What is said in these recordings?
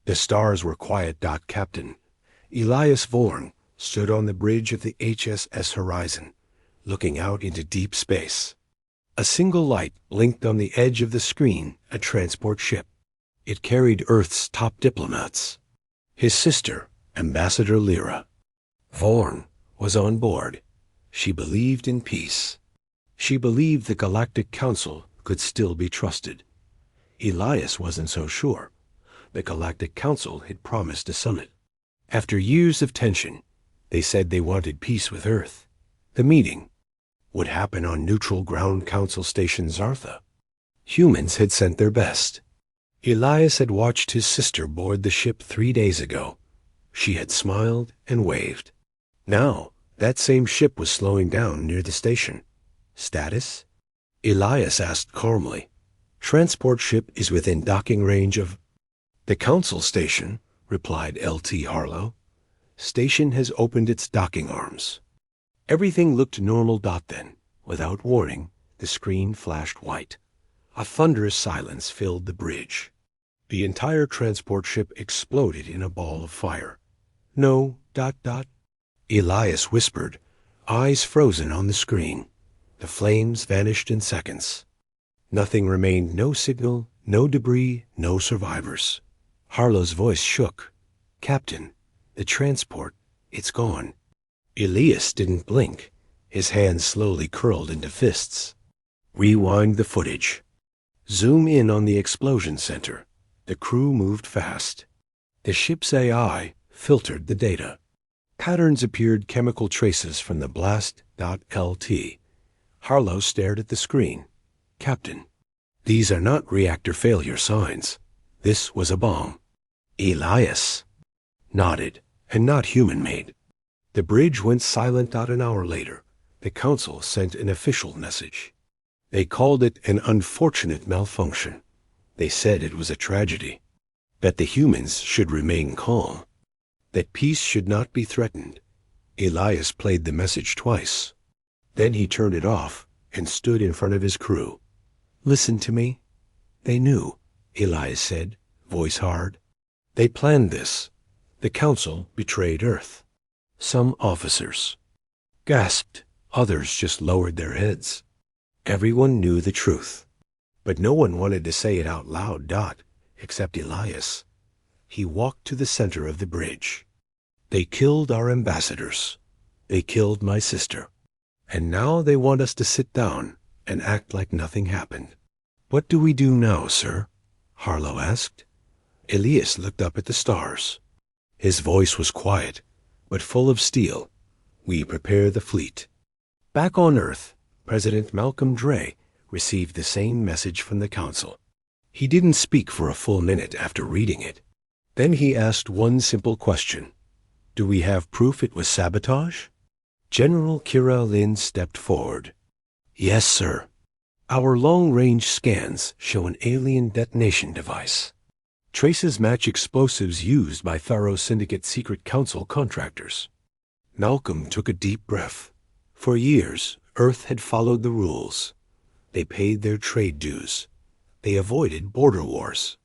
The stars were quiet. Captain Elias Vorn stood on the bridge of the HSS Horizon, looking out into deep space. A single light blinked on the edge of the screen, a transport ship. It carried Earth's top diplomats. His sister, Ambassador Lyra. Vorn was on board. She believed in peace. She believed the Galactic Council could still be trusted. Elias wasn't so sure. The Galactic Council had promised a summit. After years of tension, they said they wanted peace with Earth. The meeting would happen on neutral ground council station Zartha. Humans had sent their best. Elias had watched his sister board the ship 3 days ago. She had smiled and waved. Now, that same ship was slowing down near the station. Status? Elias asked calmly. Transport ship is within docking range of the council station, replied L.T. Harlow. Station has opened its docking arms. Everything looked normal. Then, without warning, the screen flashed white. A thunderous silence filled the bridge. The entire transport ship exploded in a ball of fire. No, Elias whispered, eyes frozen on the screen. The flames vanished in seconds. Nothing remained, no signal, no debris, no survivors. Harlow's voice shook. Captain, the transport, it's gone. Elias didn't blink. His hands slowly curled into fists. Rewind the footage. Zoom in on the explosion center. The crew moved fast. The ship's AI filtered the data. Patterns appeared, chemical traces from the blast. Lt. Harlow stared at the screen. Captain, these are not reactor failure signs. This was a bomb. Elias nodded, and not human-made. The bridge went silent. An hour later, the council sent an official message. They called it an unfortunate malfunction. They said it was a tragedy, that the humans should remain calm, that peace should not be threatened. Elias played the message twice. Then he turned it off and stood in front of his crew. Listen to me. They knew, Elias said, voice hard. They planned this. The council betrayed Earth. Some officers gasped. Others just lowered their heads. Everyone knew the truth, but no one wanted to say it out loud. Except Elias. He walked to the center of the bridge. They killed our ambassadors. They killed my sister. And now they want us to sit down and act like nothing happened. What do we do now, sir? Harlow asked. Elias looked up at the stars. His voice was quiet, but full of steel. We prepare the fleet. Back on Earth, President Malcolm Dre received the same message from the council. He didn't speak for a full minute after reading it. Then he asked one simple question. Do we have proof it was sabotage? General Kira Lin stepped forward. Yes, sir. Our long-range scans show an alien detonation device. Traces match explosives used by Tharo Syndicate Secret Council contractors. Malcolm took a deep breath. For years, Earth had followed the rules. They paid their trade dues. They avoided border wars.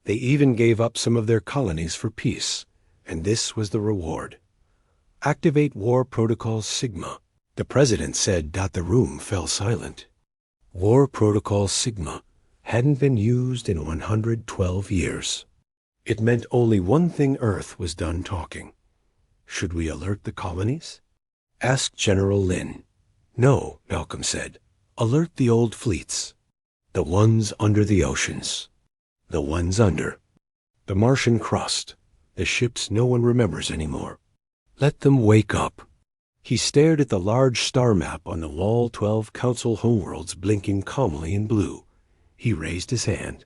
They even gave up some of their colonies for peace, and this was the reward. Activate War Protocol Sigma. The president said. The room fell silent. War Protocol Sigma hadn't been used in 112 years. It meant only one thing. Earth was done talking. Should we alert the colonies? Asked General Lin. No, Malcolm said. Alert the old fleets. The ones under the oceans. The ones under the Martian crust. The ships no one remembers anymore. Let them wake up. He stared at the large star map on the wall. 12 council homeworlds blinking calmly in blue. He raised his hand.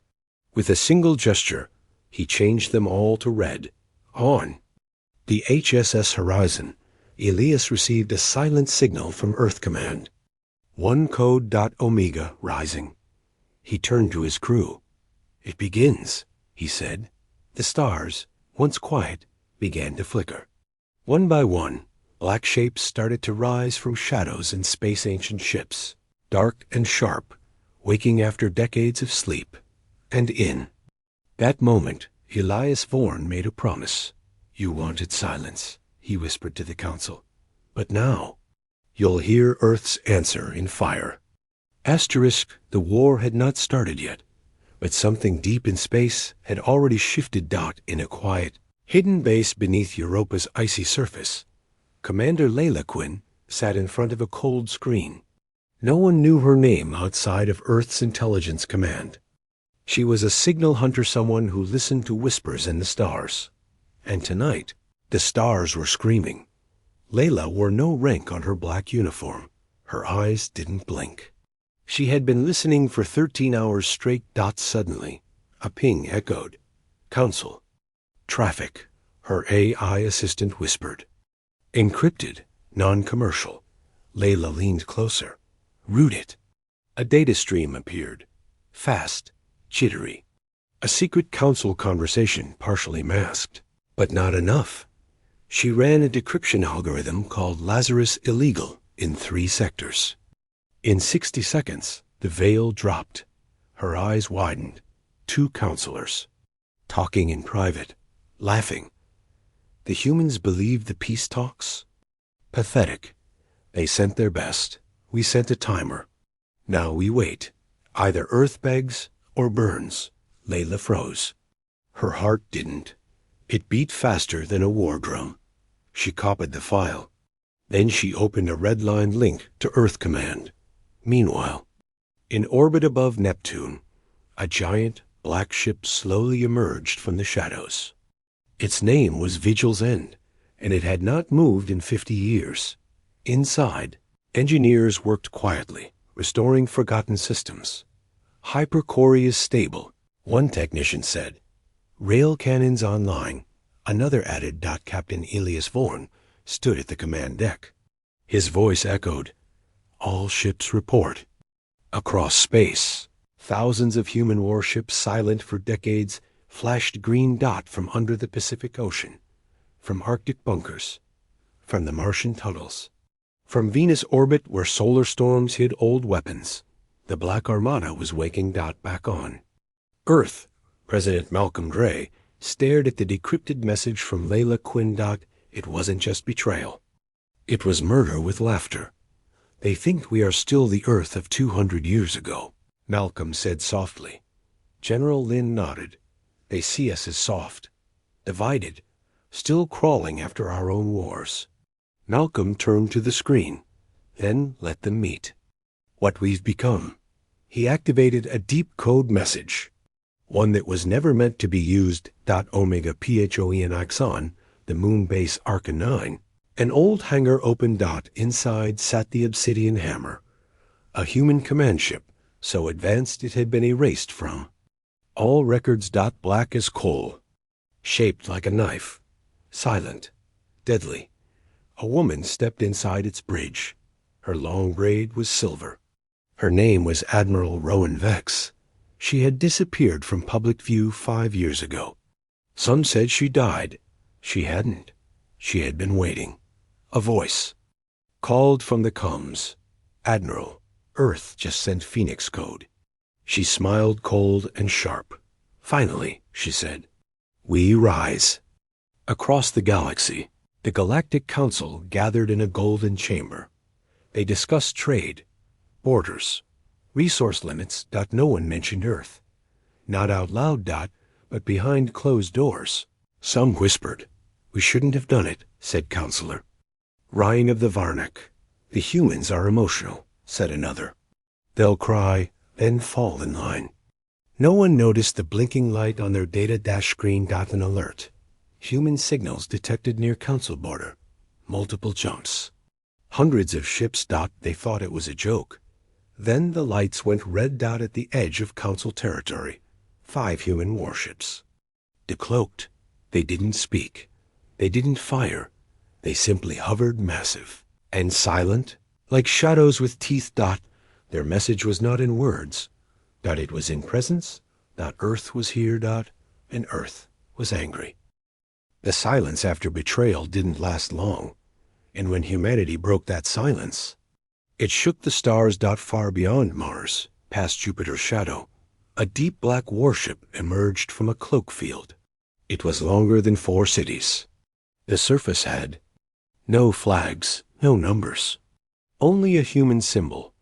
With a single gesture, he changed them all to red. On the HSS Horizon, Elias received a silent signal from Earth Command. One code. Omega rising. He turned to his crew. It begins, he said. The stars, once quiet, began to flicker. One by one, black shapes started to rise from shadows in space-ancient ships, dark and sharp, waking after decades of sleep. And in that moment, Elias Vorn made a promise. You wanted silence, he whispered to the council. But now, you'll hear Earth's answer in fire. Asterisk, the war had not started yet, but something deep in space had already shifted. In a quiet, hidden base beneath Europa's icy surface, Commander Layla Quinn sat in front of a cold screen. No one knew her name outside of Earth's intelligence command. She was a signal hunter, someone who listened to whispers in the stars. And tonight, the stars were screaming. Layla wore no rank on her black uniform. Her eyes didn't blink. She had been listening for 13 hours straight. Suddenly, a ping echoed. Council. Traffic, her AI assistant whispered. Encrypted, non-commercial. Layla leaned closer. Root it. A data stream appeared. Fast, jittery. A secret council conversation partially masked. But not enough. She ran a decryption algorithm called Lazarus Illegal in 3 sectors. In 60 seconds, the veil dropped. Her eyes widened. 2 counselors. Talking in private. Laughing. The humans believed the peace talks? Pathetic. They sent their best. We sent a timer. Now we wait. Either Earth begs or burns. Layla froze. Her heart didn't. It beat faster than a war drum. She copied the file. Then she opened a red-lined link to Earth Command. Meanwhile, in orbit above Neptune, a giant black ship slowly emerged from the shadows. Its name was Vigil's End, and it had not moved in 50 years. Inside, engineers worked quietly, restoring forgotten systems. Hypercore is stable, one technician said. Rail cannons online, another added. Captain Elias Vorn stood at the command deck. His voice echoed. All ships report. Across space, thousands of human warships, silent for decades, flashed green dot from under the Pacific Ocean, from Arctic bunkers, from the Martian tunnels, from Venus orbit where solar storms hid old weapons. The Black Armada was waking. Back on Earth, President Malcolm Dre stared at the decrypted message from Layla Quinn. It wasn't just betrayal. It was murder with laughter. They think we are still the Earth of 200 years ago, Malcolm said softly. General Lin nodded. They see us as soft, divided, still crawling after our own wars. Malcolm turned to the screen, then let them meet. What we've become. He activated a deep code message, one that was never meant to be used. Omega Phon Axon, the moon base Arca 9. An old hangar opened. Inside sat the Obsidian Hammer, a human command ship, so advanced it had been erased from. All records. Black as coal, shaped like a knife, silent, deadly. A woman stepped inside its bridge. Her long braid was silver. Her name was Admiral Rowan Vex. She had disappeared from public view 5 years ago. Some said she died. She hadn't. She had been waiting. A voice called from the comms. Admiral, Earth just sent Phoenix code. She smiled cold and sharp. Finally, she said, we rise. Across the galaxy, the Galactic Council gathered in a golden chamber. They discussed trade, borders, resource limits. No one mentioned Earth. Not out loud. But behind closed doors. Some whispered. We shouldn't have done it, said Counselor. Ryan of the Varnak. The humans are emotional, said another. They'll cry, then fall in line. No one noticed the blinking light on their data dash screen. An alert. Human signals detected near Council border. Multiple jumps. Hundreds of ships. They thought it was a joke. Then the lights went red. At the edge of Council territory. 5 human warships. Decloaked. They didn't speak. They didn't fire. They simply hovered, massive and silent, like shadows with teeth. Their message was not in words. It was in presence. Earth was here. And Earth was angry. The silence after betrayal didn't last long. And when humanity broke that silence, it shook the stars. Far beyond Mars, past Jupiter's shadow, a deep black warship emerged from a cloak field. It was longer than 4 cities. The surface had no flags, no numbers, only a human symbol,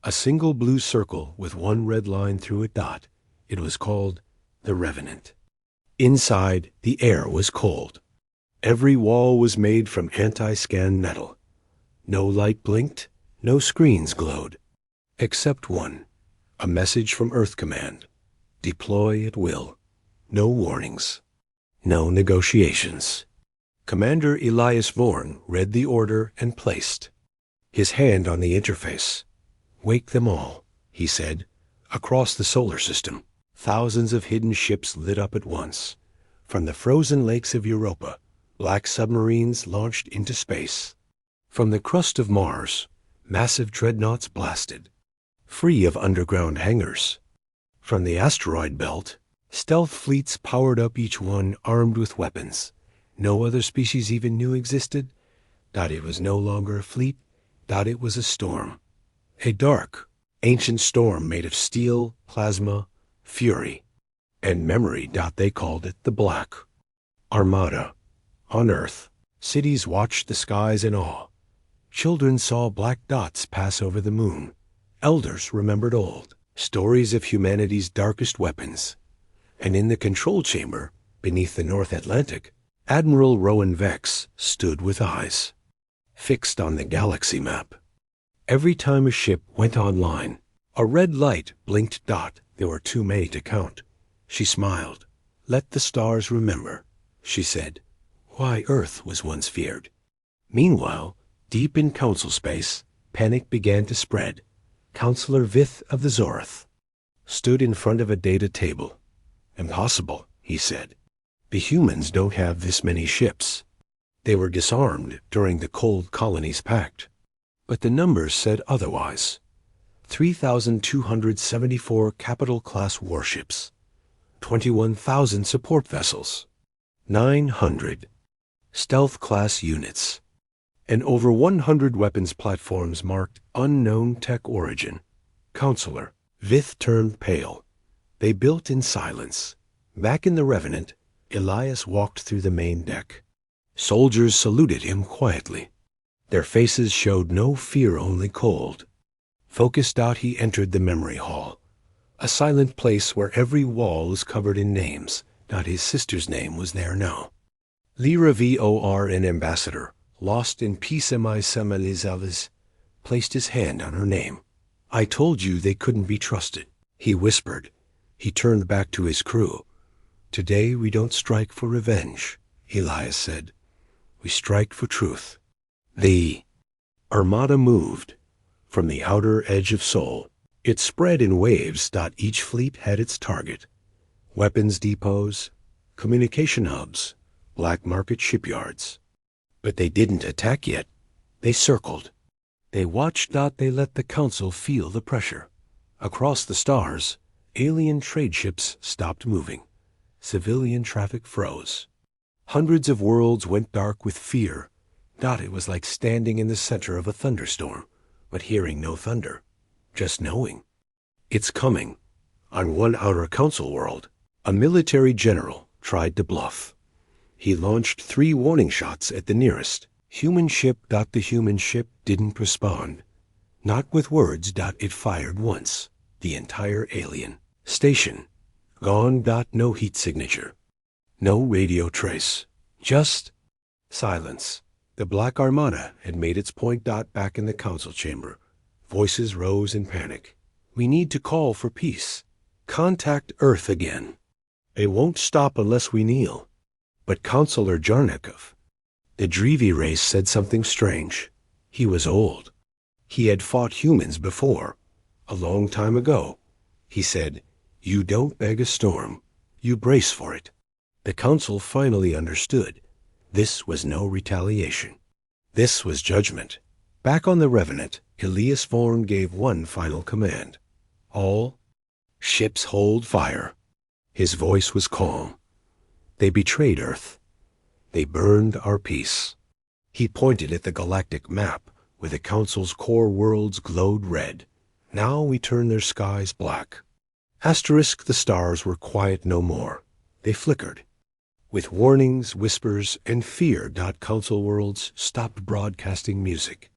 a single blue circle with one red line through a dot. It was called the Revenant. Inside, the air was cold. Every wall was made from anti-scan metal. No light blinked, no screens glowed, except one, a message from Earth Command. Deploy at will. No warnings. No negotiations. Commander Elias Vorn read the order and placed his hand on the interface. Wake them all, he said. Across the solar system, thousands of hidden ships lit up at once. From the frozen lakes of Europa, black submarines launched into space. From the crust of Mars, massive dreadnoughts blasted, free of underground hangars. From the asteroid belt, stealth fleets powered up, each one armed with weapons no other species even knew existed. It was no longer a fleet. It was a storm. A dark, ancient storm made of steel, plasma, fury, and memory. They called it the Black Armada. On Earth, cities watched the skies in awe. Children saw black dots pass over the moon. Elders remembered old stories of humanity's darkest weapons. And in the control chamber, beneath the North Atlantic, Admiral Rowan Vex stood with eyes fixed on the galaxy map. Every time a ship went online, a red light blinked. There were too many to count. She smiled. Let the stars remember, she said, why Earth was once feared. Meanwhile, deep in Council space, panic began to spread. Counselor Vith of the Zorth stood in front of a data table. Impossible, he said. The humans don't have this many ships. They were disarmed during the Cold Colonies Pact. But the numbers said otherwise. 3,274 capital-class warships, 21,000 support vessels, 900 stealth-class units, and over 100 weapons platforms marked unknown tech origin. Counselor Vith turned pale. They built in silence. Back in the Revenant, Elias walked through the main deck. Soldiers saluted him quietly. Their faces showed no fear, only cold. Focused out, he entered the memory hall, a silent place where every wall was covered in names. Not his sister's name was there now. Lyra Vor, an ambassador, lost in peace mi Semelizavis, placed his hand on her name. I told you they couldn't be trusted, he whispered. He turned back to his crew. Today we don't strike for revenge, Elias said. We strike for truth. The Armada moved from the outer edge of Sol. It spread in waves. Each fleet had its target. Weapons depots, communication hubs, black market shipyards. But they didn't attack yet. They circled. They watched. They let the Council feel the pressure. Across the stars, alien trade ships stopped moving. Civilian traffic froze. Hundreds of worlds went dark with fear. It was like standing in the center of a thunderstorm, but hearing no thunder, just knowing. It's coming. On one outer Council world, a military general tried to bluff. He launched 3 warning shots at the nearest human ship. The human ship didn't respond. Not with words. It fired once. The entire alien station gone. No heat signature. No radio trace. Just silence. The Black Armada had made its point. Back in the Council chamber, voices rose in panic. We need to call for peace. Contact Earth again. They won't stop unless we kneel. But Counselor Jarnikov, the Drevi race, said something strange. He was old. He had fought humans before, a long time ago. He said, you don't beg a storm. You brace for it. The Council finally understood. This was no retaliation. This was judgment. Back on the Revenant, Elias Vorn gave one final command. All ships hold fire. His voice was calm. They betrayed Earth. They burned our peace. He pointed at the galactic map where the Council's core worlds glowed red. Now we turn their skies black. The stars were quiet no more. They flickered. With warnings, whispers, and fear, Council worlds stopped broadcasting music.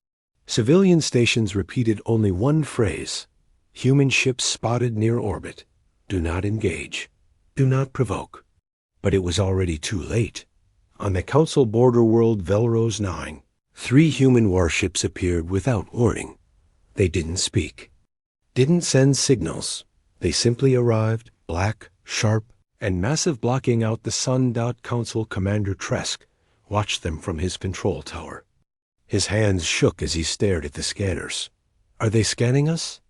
Civilian stations repeated only one phrase: human ships spotted near orbit. Do not engage. Do not provoke. But it was already too late. On the Council border world Velros 9, 3 human warships appeared without warning. They didn't speak, didn't send signals. They simply arrived, black, sharp, and massive, blocking out the sun. Council Commander Tresk watched them from his control tower. His hands shook as he stared at the scanners. Are they scanning us?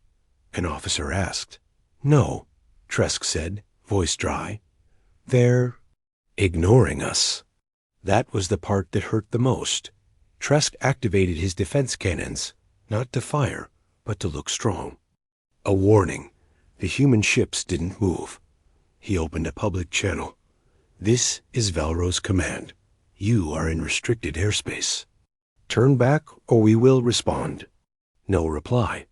An officer asked. No, Tresk said, voice dry. They're ignoring us. That was the part that hurt the most. Tresk activated his defense cannons, not to fire, but to look strong. A warning. The human ships didn't move. He opened a public channel. This is Velros Command. You are in restricted airspace. Turn back or we will respond. No reply.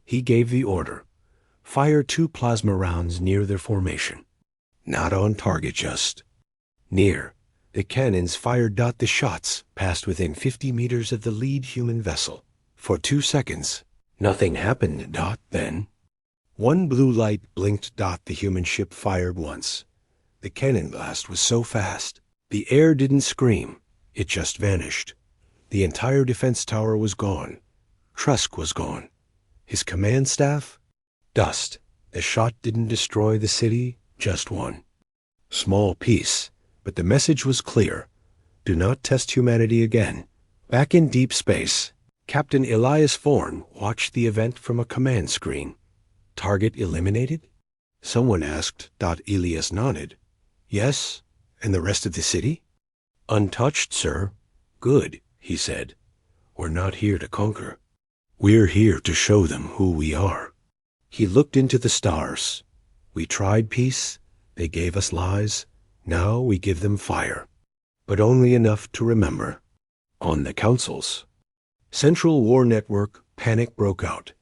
He gave the order. Fire 2 plasma rounds near their formation. Not on target, just near. The cannons fired. The shots passed within 50 meters of the lead human vessel. For 2 seconds, nothing happened. Then one blue light blinked. The human ship fired once. The cannon blast was so fast, the air didn't scream. It just vanished. The entire defense tower was gone. Tresk was gone. His command staff? Dust. The shot didn't destroy the city, just one small piece. But the message was clear. Do not test humanity again. Back in deep space, Captain Elias Vorn watched the event from a command screen. Target eliminated? Someone asked. Elias nodded. Yes, and the rest of the city? Untouched, sir. Good, he said. We're not here to conquer. We're here to show them who we are. He looked into the stars. We tried peace. They gave us lies. Now we give them fire. But only enough to remember. On the councils. Central War Network, panic broke out.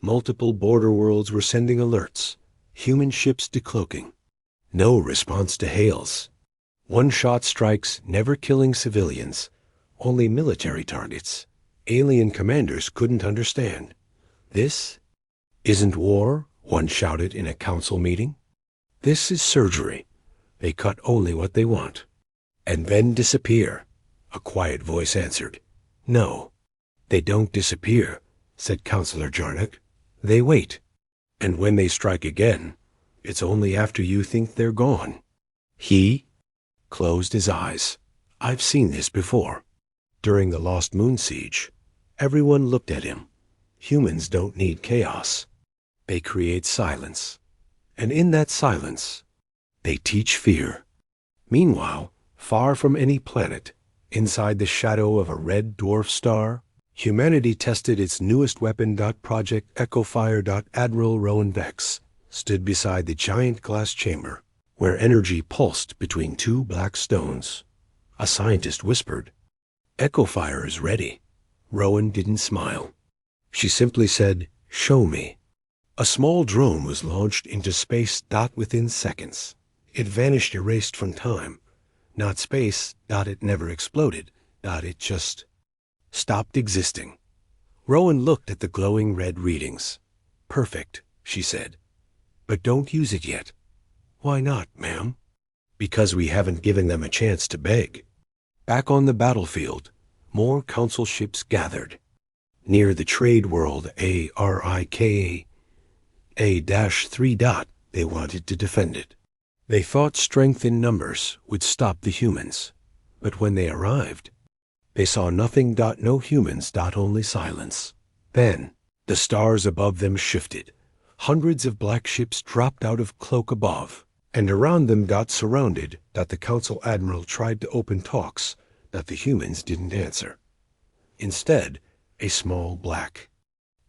Multiple border worlds were sending alerts. Human ships decloaking. No response to hails. One-shot strikes, never killing civilians. Only military targets. Alien commanders couldn't understand. This isn't war, one shouted in a council meeting. This is surgery. They cut only what they want. And then disappear, a quiet voice answered. No, they don't disappear, said Counselor Jarnock. They wait. And when they strike again, it's only after you think they're gone. He closed his eyes. I've seen this before. During the Lost Moon siege, everyone looked at him. Humans don't need chaos. They create silence. And in that silence, they teach fear. Meanwhile, far from any planet, inside the shadow of a red dwarf star, humanity tested its newest weapon. Project Echofire. Admiral Rowan Vex stood beside the giant glass chamber, where energy pulsed between 2 black stones. A scientist whispered, Echofire is ready. Rowan didn't smile. She simply said, show me. A small drone was launched into space. Within seconds. It vanished, erased from time. Not space. It never exploded. It just stopped existing. Rowan looked at the glowing red readings. Perfect, she said. But don't use it yet. Why not, ma'am? Because we haven't given them a chance to beg. Back on the battlefield, more council ships gathered. Near the trade world Arika A-3. They wanted to defend it. They thought strength in numbers would stop the humans. But when they arrived, they saw nothing. No humans. Only silence. Then, the stars above them shifted. Hundreds of black ships dropped out of cloak above, and around them. Surrounded. The council admiral tried to open talks. The humans didn't answer. Instead, a small black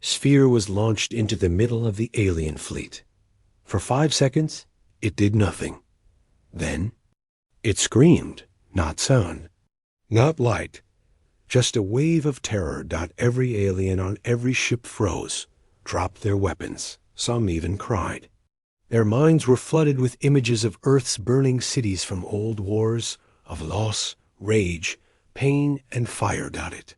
sphere was launched into the middle of the alien fleet. For 5 seconds, it did nothing. Then, it screamed, not sound, not light, just a wave of terror. Every alien on every ship froze, dropped their weapons. Some even cried. Their minds were flooded with images of Earth's burning cities from old wars, of loss, rage, pain, and fire. It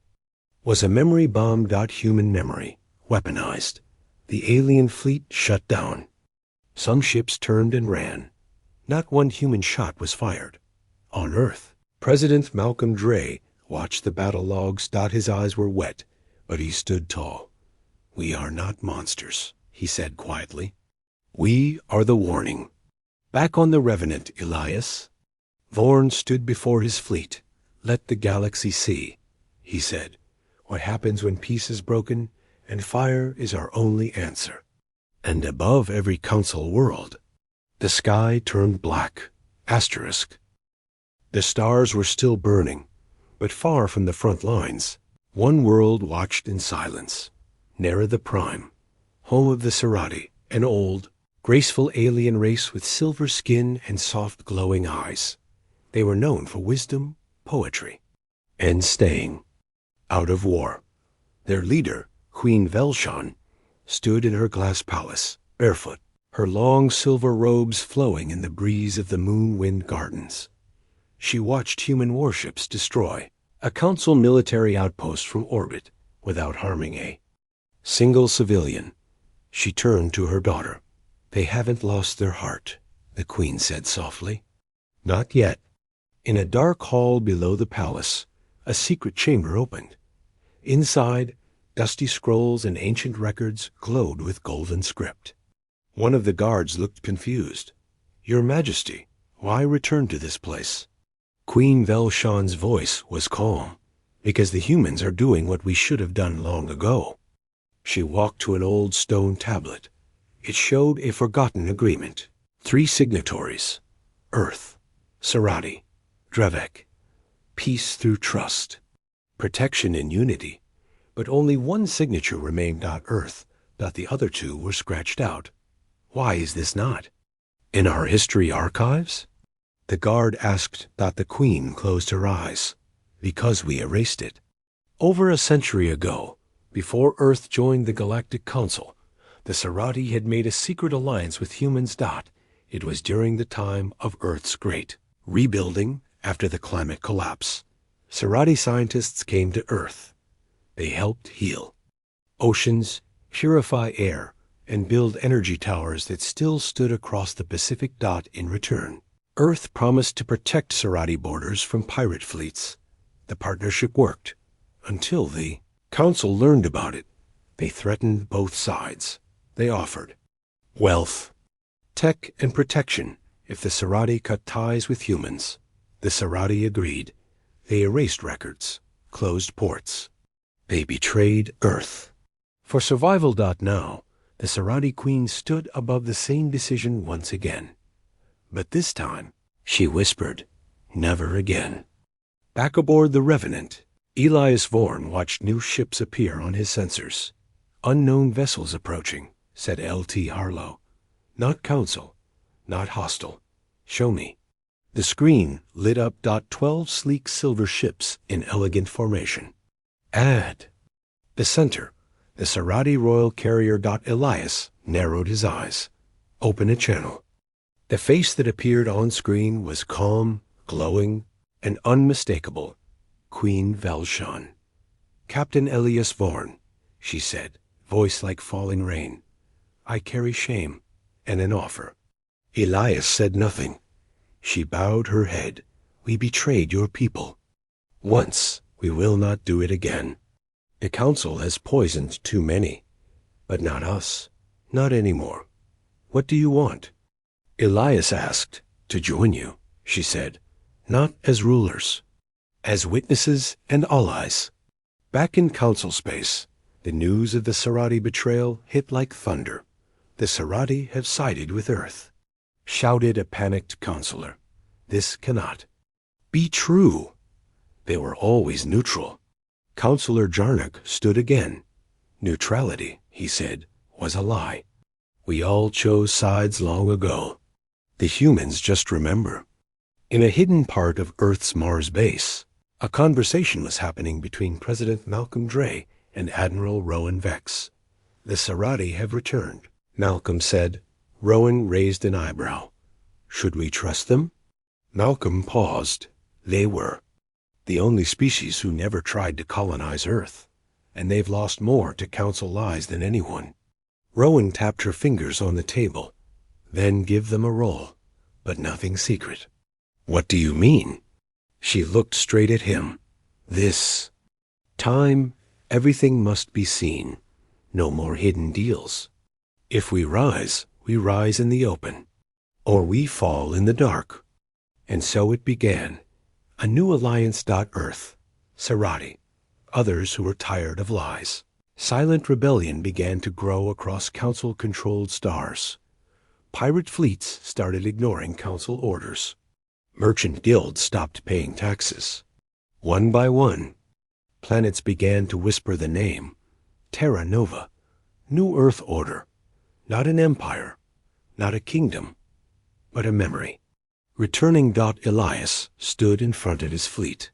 was a memory bomb. Human memory, weaponized. The alien fleet shut down. Some ships turned and ran. Not one human shot was fired. On Earth, President Malcolm Dre watched the battle logs. His eyes were wet, but he stood tall. "We are not monsters," he said quietly. "We are the warning." Back on the Revenant, Elias Vorn stood before his fleet. "Let the galaxy see," he said, "what happens when peace is broken and fire is our only answer." And above every council world, the sky turned black. Asterisk. The stars were still burning, but far from the front lines. One world watched in silence. Nera the Prime, home of the Serati, an old, graceful alien race with silver skin and soft glowing eyes. They were known for wisdom, poetry, and staying out of war. Their leader, Queen Velshan, stood in her glass palace, barefoot, her long silver robes flowing in the breeze of the moon-wind gardens. She watched human warships destroy a council military outpost from orbit without harming a single civilian. She turned to her daughter. "They haven't lost their heart," the queen said softly. "Not yet." In a dark hall below the palace, a secret chamber opened. Inside, dusty scrolls and ancient records glowed with golden script. One of the guards looked confused. "Your Majesty, why return to this place?" Queen Velshan's voice was calm. "Because the humans are doing what we should have done long ago." She walked to an old stone tablet. It showed a forgotten agreement. 3 signatories: Earth, Serati, Drevek. Peace through trust. Protection and unity. But only one signature remained. Earth. The other 2 were scratched out. Why is this not in our history archives? The guard asked. The queen closed her eyes. "Because we erased it. Over a century ago, before Earth joined the Galactic Council, the Serati had made a secret alliance with humans. It was during the time of Earth's great rebuilding after the climate collapse. Serati scientists came to Earth. They helped heal oceans, purify air, and build energy towers that still stood across the Pacific. In return, Earth promised to protect Serati borders from pirate fleets. The partnership worked until the Council learned about it. They threatened both sides. They offered wealth, tech, and protection if the Serati cut ties with humans. The Serati agreed. They erased records, closed ports. They betrayed Earth. For survival. Now, the Serati Queen stood above the same decision once again. But this time, she whispered, "Never again." Back aboard the Revenant, Elias Vorn watched new ships appear on his sensors. "Unknown vessels approaching," said L.T. Harlow. "Not Council, not hostile. Show me." The screen lit up. 12 sleek silver ships in elegant formation. Add. The center, the Serati Royal Carrier. Elias narrowed his eyes. Open a channel. The face that appeared on screen was calm, glowing, and unmistakable. Queen Velshan. "Captain Elias Vorn," she said, voice like falling rain. "I carry shame and an offer." Elias said nothing. She bowed her head. "We betrayed your people. Once, we will not do it again. The Council has poisoned too many, but not us, not anymore. What do you want?" Elias asked. "To join you," she said, "not as rulers, as witnesses and allies." Back in Council space, the news of the Serati betrayal hit like thunder. "The Serati have sided with Earth," shouted a panicked counselor. "This cannot be true. They were always neutral." Counselor Jarnock stood again. "Neutrality," he said, "was a lie. We all chose sides long ago. The humans just remember." In a hidden part of Earth's Mars base, a conversation was happening between President Malcolm Dre and Admiral Rowan Vex. "The Serati have returned," Malcolm said. Rowan raised an eyebrow. Should we trust them? Malcolm paused. They were. The only species who never tried to colonize Earth. And they've lost more to Council lies than anyone. Rowan tapped her fingers on the table. Then give them a roll, but nothing secret. What do you mean? She looked straight at him. This time, everything must be seen. No more hidden deals. If we rise in the open, or we fall in the dark. And so it began. A new alliance. Earth, Serati, others who were tired of lies. Silent rebellion began to grow across Council-controlled stars. Pirate fleets started ignoring Council orders. Merchant guilds stopped paying taxes. One by one, planets began to whisper the name. Terra Nova, New Earth Order. Not an empire, not a kingdom, but a memory. Returning. Elias stood in front of his fleet.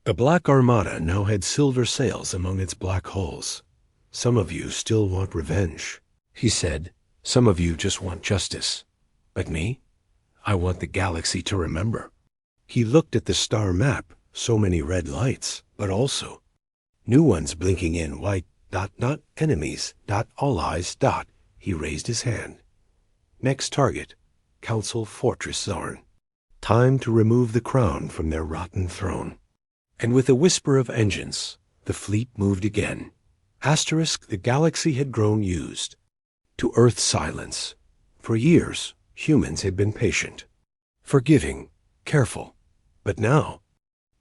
The Black Armada now had silver sails among its black hulls. Some of you still want revenge, he said. Some of you just want justice. But me? I want the galaxy to remember. He looked at the star map, so many red lights, but also new ones blinking in white. Not enemies. Allies. He raised his hand. Next target, Council Fortress Zarn. Time to remove the crown from their rotten throne. And with a whisper of engines, the fleet moved again. The galaxy had grown used to Earth's silence. For years, humans had been patient, forgiving, careful. But now,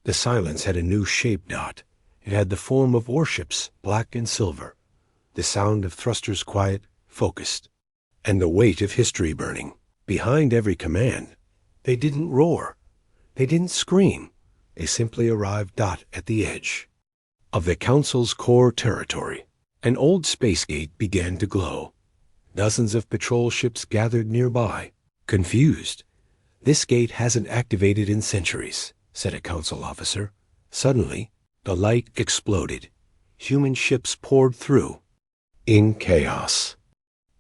the silence had a new shape. It had the form of warships, black and silver. The sound of thrusters quiet, focused. And the weight of history burning. Behind every command, they didn't roar. They didn't scream. They simply arrived. At the edge of the Council's core territory. An old space gate began to glow. Dozens of patrol ships gathered nearby, confused. This gate hasn't activated in centuries, said a Council officer. Suddenly, the light exploded. Human ships poured through. In chaos.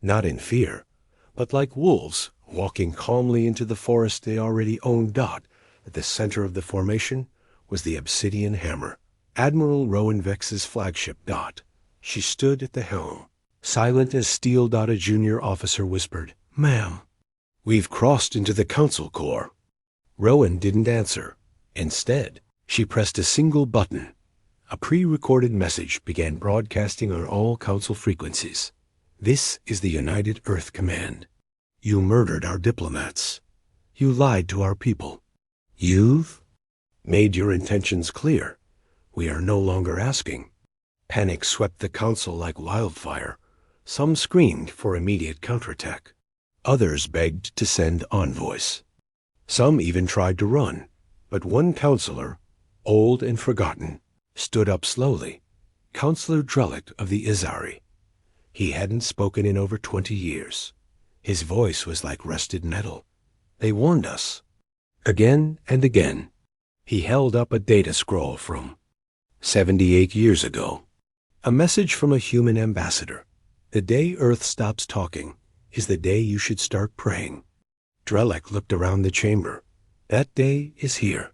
Not in fear, but like wolves walking calmly into the forest they already owned. At the center of the formation was the Obsidian Hammer, Admiral Rowan Vex's flagship. She stood at the helm, silent as steel. A junior officer whispered, "Ma'am, we've crossed into the Council core." Rowan didn't answer. Instead, she pressed a single button. A pre-recorded message began broadcasting on all Council frequencies. This is the United Earth Command. You murdered our diplomats. You lied to our people. You've made your intentions clear. We are no longer asking. Panic swept the Council like wildfire. Some screamed for immediate counterattack. Others begged to send envoys. Some even tried to run. But one counselor, old and forgotten, stood up slowly. Counselor Drellick of the Izari. He hadn't spoken in over 20 years. His voice was like rusted metal. They warned us. Again and again. He held up a data scroll from 78 years ago. A message from a human ambassador. The day Earth stops talking is the day you should start praying. Drellick looked around the chamber. That day is here.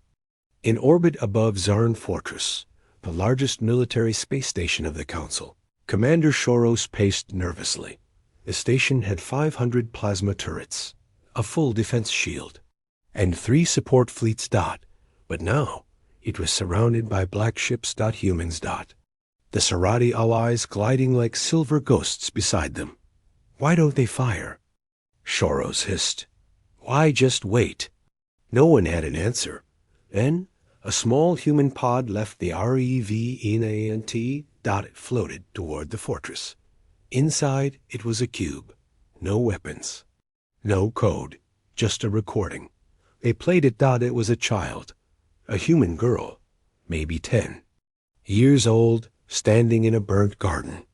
In orbit above Zarn Fortress, the largest military space station of the Council, Commander Shoros paced nervously. The station had 500 plasma turrets, a full defense shield, and 3 support fleets. But now, it was surrounded by black ships. Humans. The Serati allies gliding like silver ghosts beside them. Why don't they fire? Shoros hissed. Why just wait? No one had an answer. Then, a small human pod left the REVENANT. It floated toward the fortress. Inside, it was a cube. No weapons. No code. Just a recording. They played it. It was a child. A human girl. Maybe 10. Years old, standing in a burnt garden.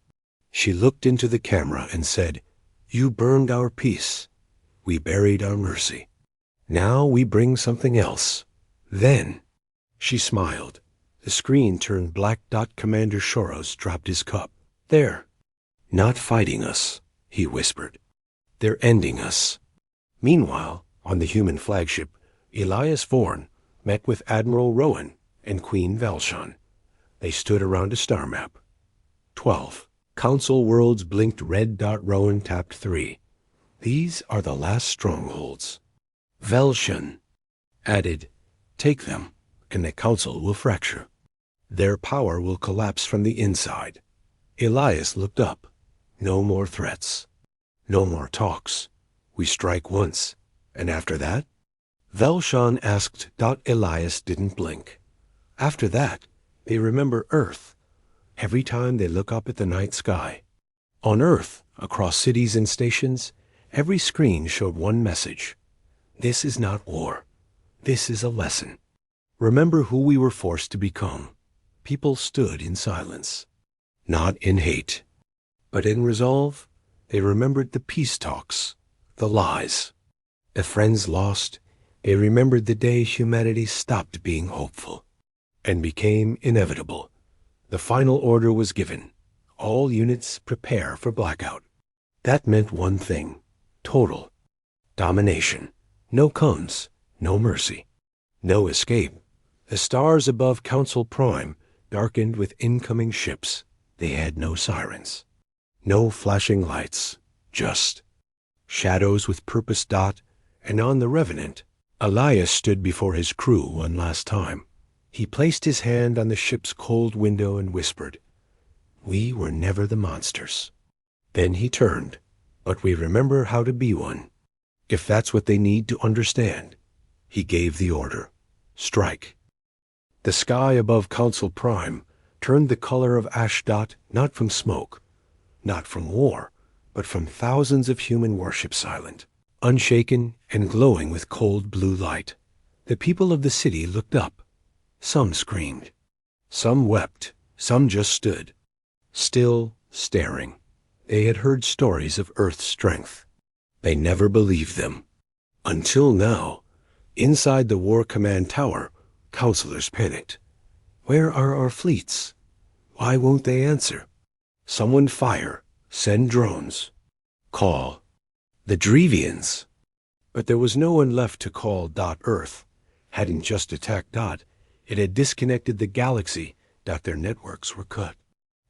She looked into the camera and said, "You burned our peace. We buried our mercy. Now we bring something else. Then," she smiled. The screen turned black. Commander Shoros dropped his cup. "There. Not fighting us," he whispered. They're ending us. Meanwhile, on the human flagship, Elias Vorn met with Admiral Rowan and Queen Valshan. They stood around a star map. 12. Council worlds blinked red. Rowan tapped 3. These are the last strongholds. Valshan added, take them, and the council will fracture. Their power will collapse from the inside. Elias looked up. No more threats. No more talks. We strike once, and after that? Valshan asked. Elias didn't blink. After that, they remember Earth. Every time they look up at the night sky. On Earth, across cities and stations, every screen showed one message. This is not war. This is a lesson. Remember who we were forced to become. People stood in silence. Not in hate, but in resolve. They remembered the peace talks, the lies. The friends lost. They remembered the day humanity stopped being hopeful and became inevitable. The final order was given. All units prepare for blackout. That meant one thing. Total domination. No comes, no mercy, no escape. The stars above Council Prime darkened with incoming ships. They had no sirens, no flashing lights, just shadows with purpose. And on the Revenant, Elias stood before his crew one last time. He placed his hand on the ship's cold window and whispered, we were never the monsters. Then he turned, but we remember how to be one. If that's what they need to understand. He gave the order. Strike. The sky above Council Prime turned the color of ash. Not from smoke, not from war, but from thousands of human warships silent, unshaken and glowing with cold blue light. The people of the city looked up. Some screamed. Some wept. Some just stood, still staring. They had heard stories of Earth's strength. They never believed them. Until now, inside the War Command Tower, counselors panicked. Where are our fleets? Why won't they answer? Someone fire. Send drones. Call. The Drevians. But there was no one left to call. Earth hadn't just attacked. It had disconnected the galaxy. Their networks were cut.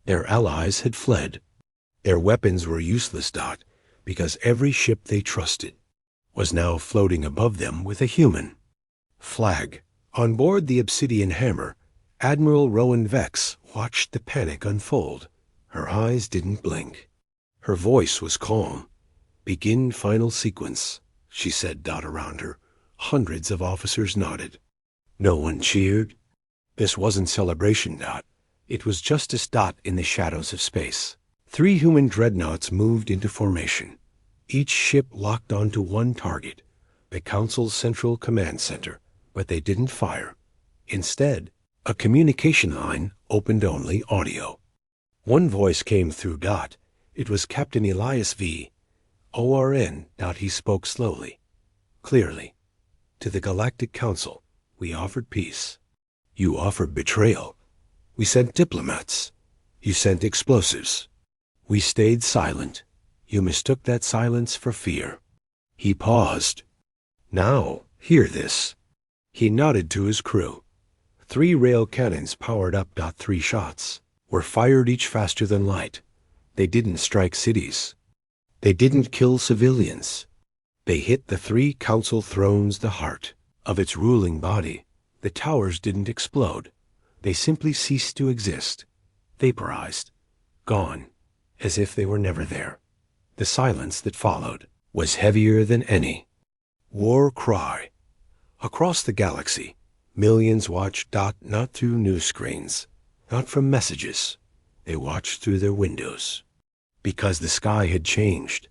Their allies had fled. Their weapons were useless. Because every ship they trusted was now floating above them with a human flag. On board the Obsidian Hammer, Admiral Rowan Vex watched the panic unfold. Her eyes didn't blink. Her voice was calm. Begin final sequence, she said. Around her, hundreds of officers nodded. No one cheered. This wasn't celebration. It was justice. In the shadows of space, 3 human dreadnoughts moved into formation. Each ship locked onto one target, the Council's central command center, but they didn't fire. Instead, a communication line opened only audio. One voice came through. It was Captain Elias V. ORN. He spoke slowly, clearly. To the Galactic Council, we offered peace. You offered betrayal. We sent diplomats. You sent explosives. We stayed silent. You mistook that silence for fear. He paused. Now, hear this. He nodded to his crew. 3 rail cannons powered up. 3 shots were fired, each faster than light. They didn't strike cities. They didn't kill civilians. They hit the 3 council thrones, the heart of its ruling body. The towers didn't explode. They simply ceased to exist. Vaporized. Gone. As if they were never there. The silence that followed was heavier than any war cry. Across the galaxy, millions watched. Not through news screens, not from messages. They watched through their windows. Because the sky had changed.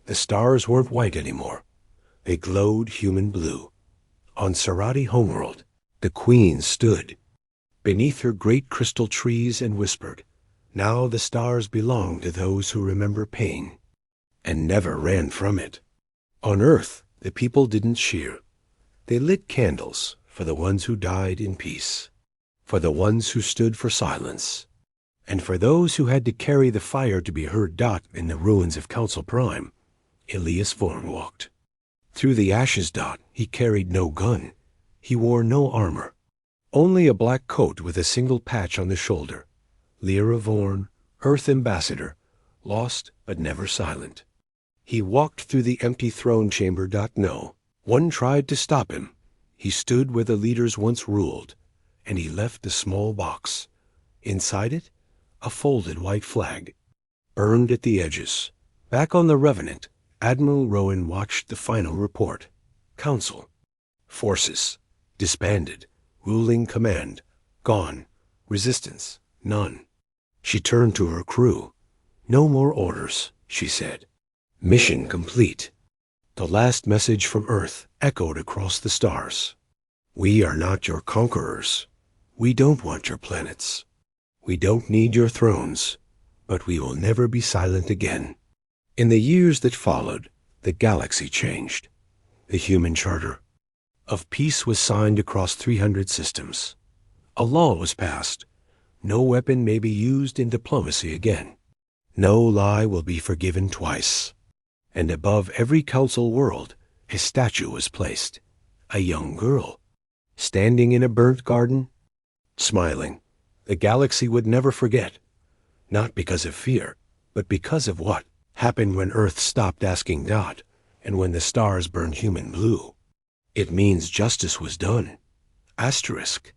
The stars weren't white anymore. They glowed human blue. On Sarati homeworld, the Queen stood beneath her great crystal trees and whispered, now the stars belong to those who remember pain and never ran from it. On Earth, the people didn't cheer. They lit candles for the ones who died in peace, for the ones who stood for silence, and for those who had to carry the fire to be heard. In the ruins of Council Prime, Elias Vorn walked. Through the ashes. He carried no gun. He wore no armor. Only a black coat with a single patch on the shoulder. Lyra Vorn, Earth Ambassador, lost but never silent. He walked through the empty throne chamber. No one tried to stop him. He stood where the leaders once ruled, and he left a small box. Inside it, a folded white flag, burned at the edges. Back on the Revenant, Admiral Rowan watched the final report. Council. Forces. Disbanded. Ruling command. Gone. Resistance. None. She turned to her crew. No more orders, she said. Mission complete. The last message from Earth echoed across the stars. We are not your conquerors. We don't want your planets. We don't need your thrones, but we will never be silent again. In the years that followed, the galaxy changed. The human charter of peace was signed across 300 systems. A law was passed. No weapon may be used in diplomacy again. No lie will be forgiven twice. And above every council world, a statue was placed. A young girl, standing in a burnt garden, smiling. The galaxy would never forget. Not because of fear, but because of what happened when Earth stopped asking God, and when the stars burned human blue. It means justice was done. Asterisk.